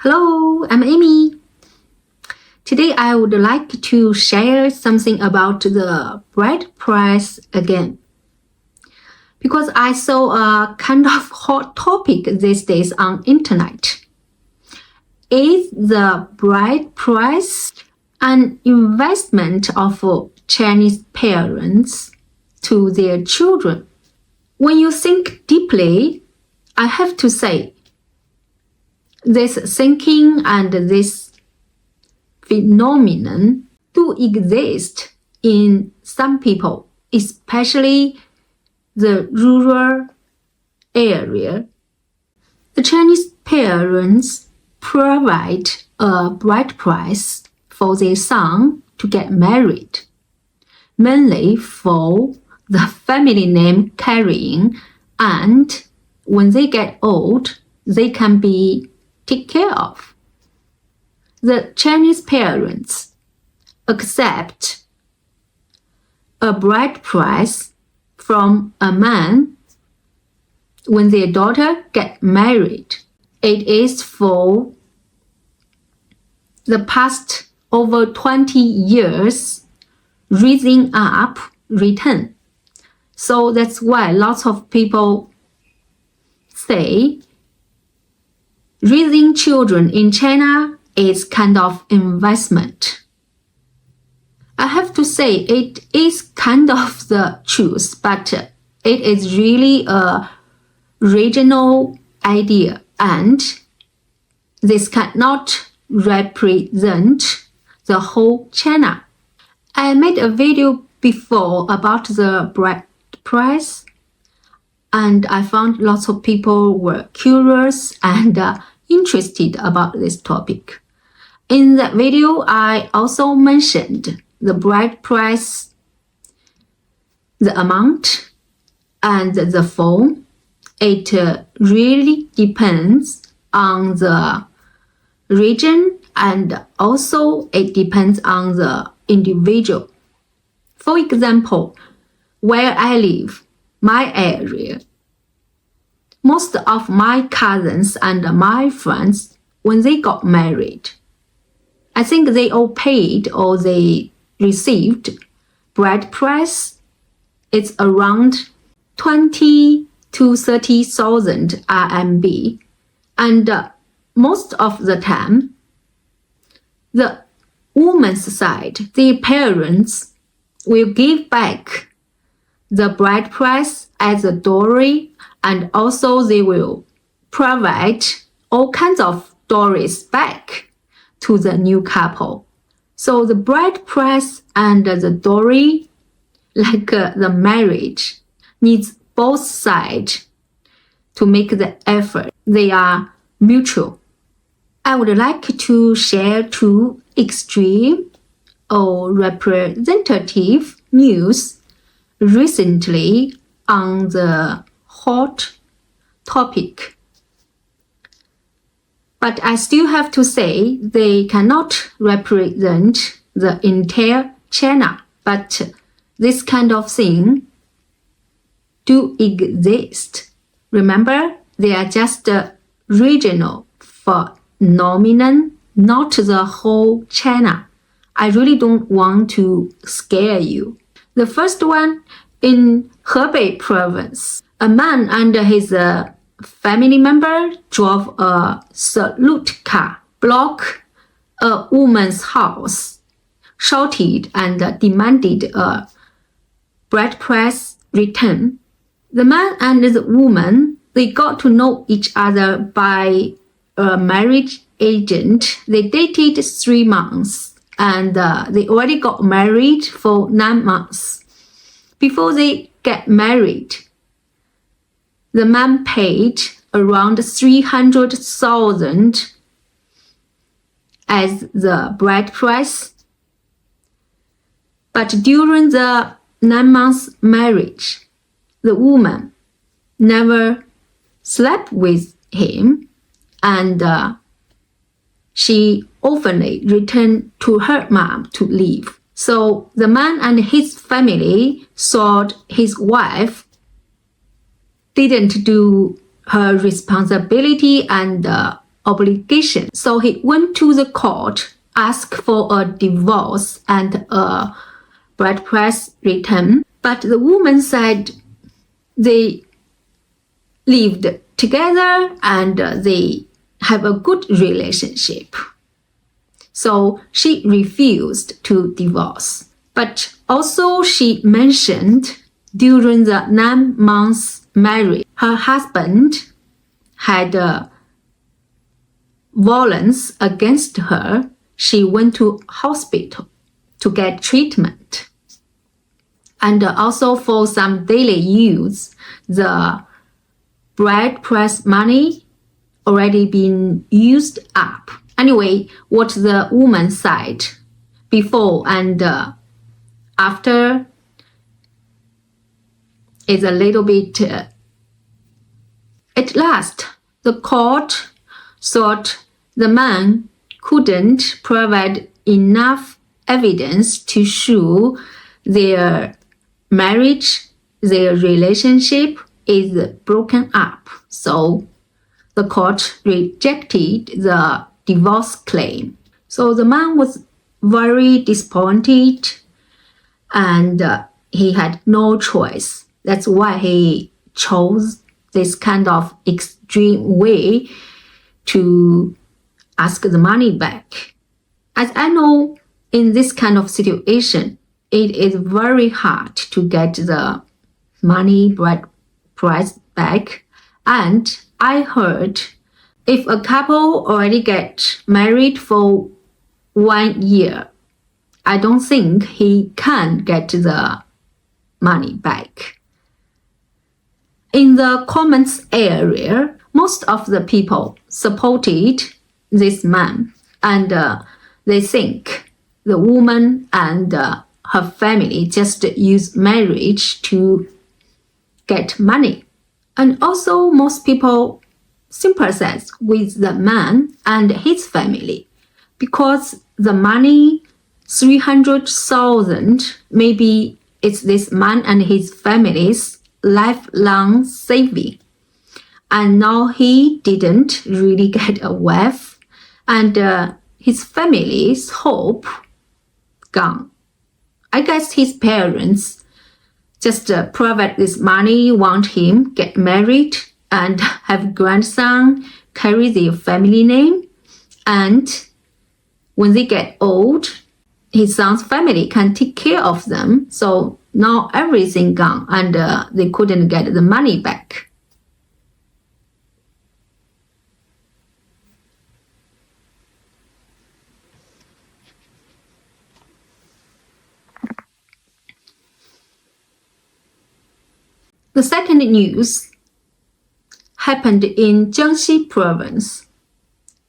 Hello, I'm Amy. Today I would like to share something about the bride price again. Because I saw a kind of hot topic these days on internet. Is the bride price an investment of Chinese parents to their children? When you think deeply, I have to say, this thinking and this phenomenon do exist in some people, especially the rural area. The Chinese parents provide a bride price for their son to get married, mainly for the family name carrying, and when they get old, they can be taken care of. The Chinese parents accept a bride price from a man when their daughter gets married. It is for the past over 20 years raising up return. So that's why lots of people say raising children in China is kind of investment. I have to say it is kind of the truth, but it is really a regional idea and this cannot represent the whole China. I made a video before about the bride price and I found lots of people were curious and interested about this topic. In that video, I also mentioned the bride price, the amount, and the form. It really depends on the region and also it depends on the individual. For example, where I live, my area, most of my cousins and my friends, when they got married, I think they all paid or they received bride price. It's around 20 to 30,000 RMB. And most of the time, the woman's side, the parents will give back the bride price as a dowry, and also they will provide all kinds of dowries back to the new couple. So the bride price and the dowry, like the marriage, needs both sides to make the effort. They are mutual. I would like to share two extreme or representative news recently on the hot topic. But I still have to say they cannot represent the entire China. But this kind of thing do exist. Remember, they are just a regional phenomenon, not the whole China. I really don't want to scare you. The first one, in Hebei province, a man and his family member drove a salute car, blocked a woman's house, shouted and demanded a bride price return. The man and the woman, they got to know each other by a marriage agent. They dated 3 months and they already got married for 9 months. Before they get married, the man paid around 300,000 as the bride price. But during the 9 months marriage, the woman never slept with him and she often returned to her mom to live. So the man and his family thought his wife didn't do her responsibility and obligation. So he went to the court, asked for a divorce and a bride price return. But the woman said they lived together and they have a good relationship. So she refused to divorce. But also she mentioned during the 9 months marriage, her husband had violence against her. She went to hospital to get treatment. And also for some daily use, the bride price money already been used up. Anyway, what the woman said before and after is a little bit... At last, the court thought the man couldn't provide enough evidence to show their marriage, their relationship is broken up. So the court rejected the divorce claim. So the man was very disappointed and he had no choice. That's why he chose this kind of extreme way to ask the money back. As I know, in this kind of situation, it is very hard to get the money bride price back. And I heard if a couple already get married for 1 year, I don't think he can get the money back. In the comments area, most of the people supported this man and they think the woman and her family just use marriage to get money. And also most people sympathize with the man and his family because the money, 300,000, maybe it's this man and his family's lifelong saving. And now he didn't really get a wife and his family's hope gone. I guess his parents just provide this money, want him get married and have grandson, carry their family name. And when they get old, his son's family can take care of them. So now everything gone and they couldn't get the money back. The second news happened in Jiangxi province.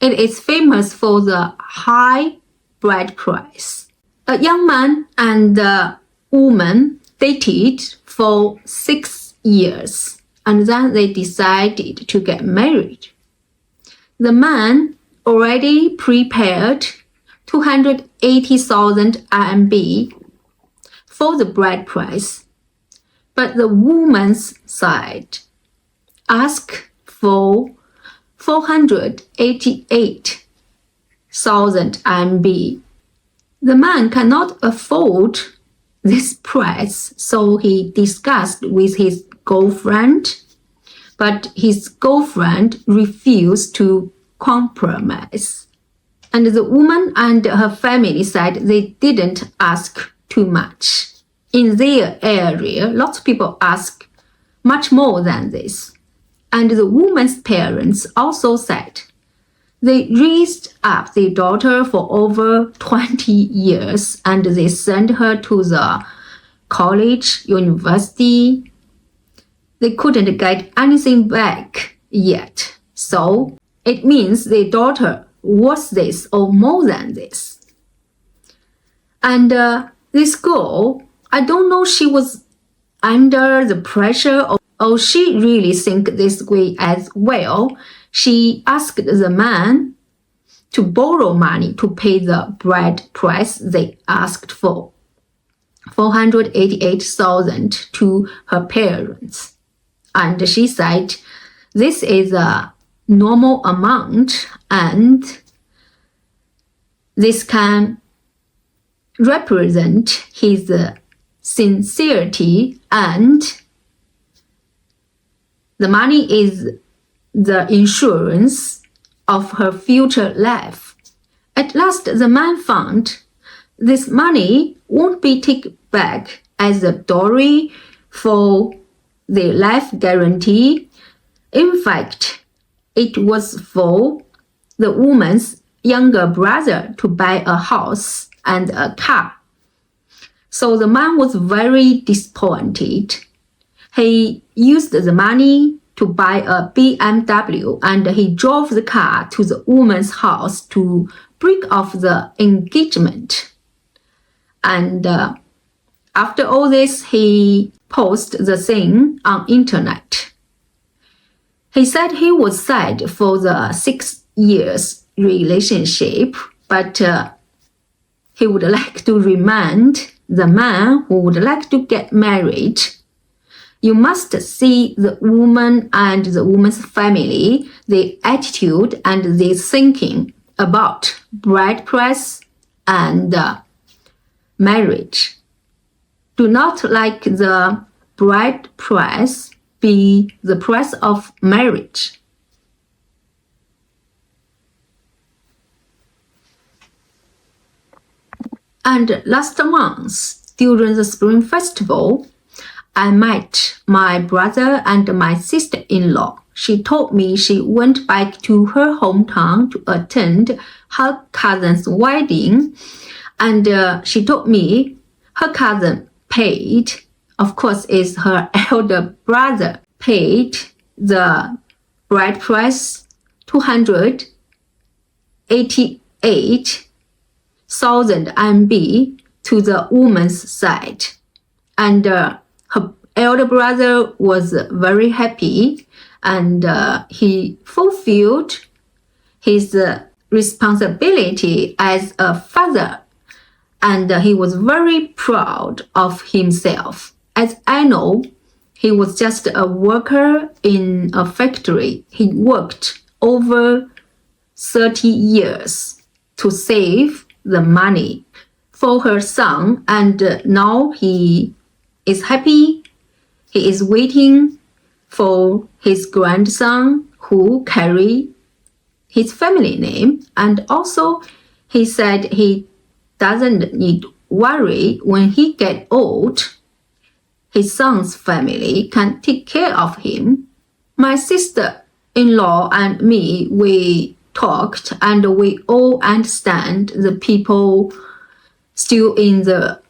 It is famous for the high bride price. A young man and a woman dated for 6 years and then they decided to get married. The man already prepared 280,000 RMB for the bride price. But the woman's side asked for 488,000 RMB. The man cannot afford this price, so he discussed with his girlfriend, but his girlfriend refused to compromise. And the woman and her family said they didn't ask too much. In their area, lots of people ask much more than this. And the woman's parents also said they raised up their daughter for over 20 years and they sent her to the college, university. They couldn't get anything back yet. So it means their daughter was this or more than this. And this girl, I don't know she was under the pressure or she really think this way as well. She asked the man to borrow money to pay the bride price they asked for, 488,000 to her parents. And she said, this is a normal amount and this can represent his sincerity, and the money is the insurance of her future life. At last, the man found this money won't be taken back as a dowry for the life guarantee. In fact, it was for the woman's younger brother to buy a house and a car. So the man was very disappointed. He used the money to buy a BMW and he drove the car to the woman's house to break off the engagement. And after all this, he posted the thing on internet. He said he was sad for the 6 years relationship, but he would like to remind the man who would like to get married, you must see the woman and the woman's family, their attitude and their thinking about bride price and marriage. Do not let the bride price be the price of marriage. And last month, during the Spring Festival, I met my brother and my sister-in-law. She told me she went back to her hometown to attend her cousin's wedding. And she told me her cousin paid, of course, is her elder brother, paid the bride price 288,000 RMB to the woman's side. And her elder brother was very happy, and he fulfilled his responsibility as a father, and he was very proud of himself. As I know, he was just a worker in a factory. He worked over 30 years to save the money for her son, and now he is happy. He is waiting for his grandson who carry his family name, and also he said he doesn't need worry when he get old. His son's family can take care of him. My sister-in-law and me, we talked, and we all understand the people still in the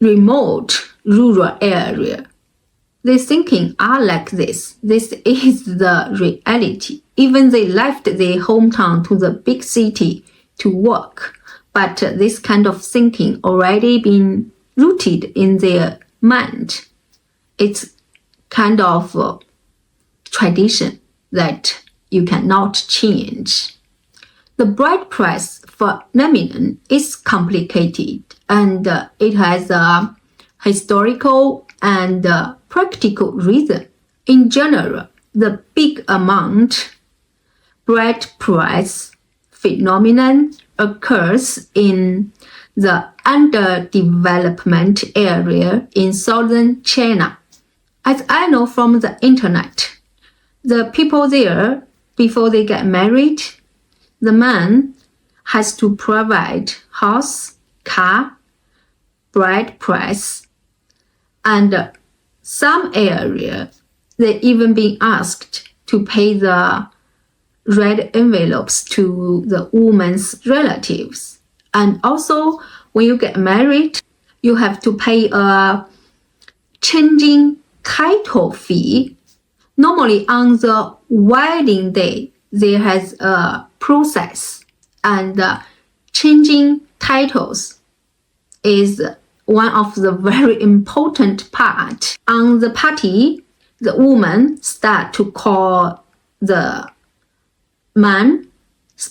remote rural area. Their thinking are like this. This is the reality. Even they left their hometown to the big city to work, but this kind of thinking already been rooted in their mind. It's kind of tradition that you cannot change. The bride price phenomenon is complicated, and it has a historical and practical reason. In general, the big amount bride price phenomenon occurs in the underdeveloped area in southern China. As I know from the internet, the people there, before they get married, the man has to provide house, car, bride price, and some area they even been asked to pay the red envelopes to the woman's relatives. And also, when you get married, you have to pay a changing title fee. Normally on the wedding day, there has a process, and changing titles is one of the very important part. On the party, the woman start to call the man's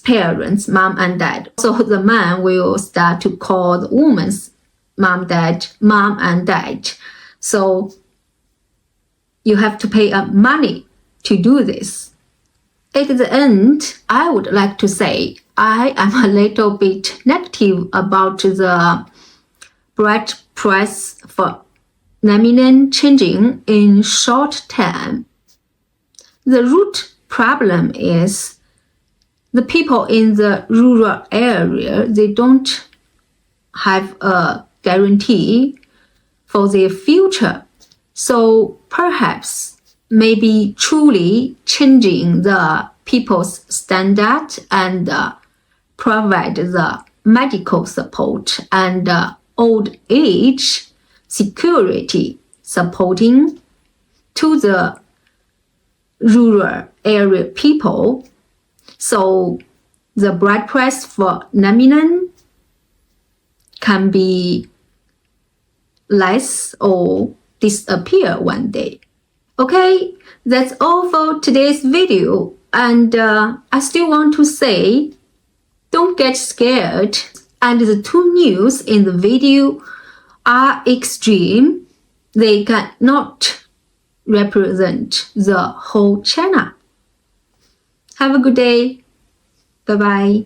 parents, mom and dad. So the man will start to call the woman's mom and dad. So you have to pay money to do this. At the end, I would like to say I am a little bit negative about the bread price for phenomenon changing in short term. The root problem is the people in the rural area, they don't have a guarantee for their future. So perhaps maybe truly changing the people's standard and provide the medical support and old age security supporting to the rural area people. So the bread price for phenomenon can be less or disappear one day. Okay, that's all for today's video. And I still want to say, don't get scared. And the two news in the video are extreme. They cannot represent the whole China. Have a good day. Bye-bye.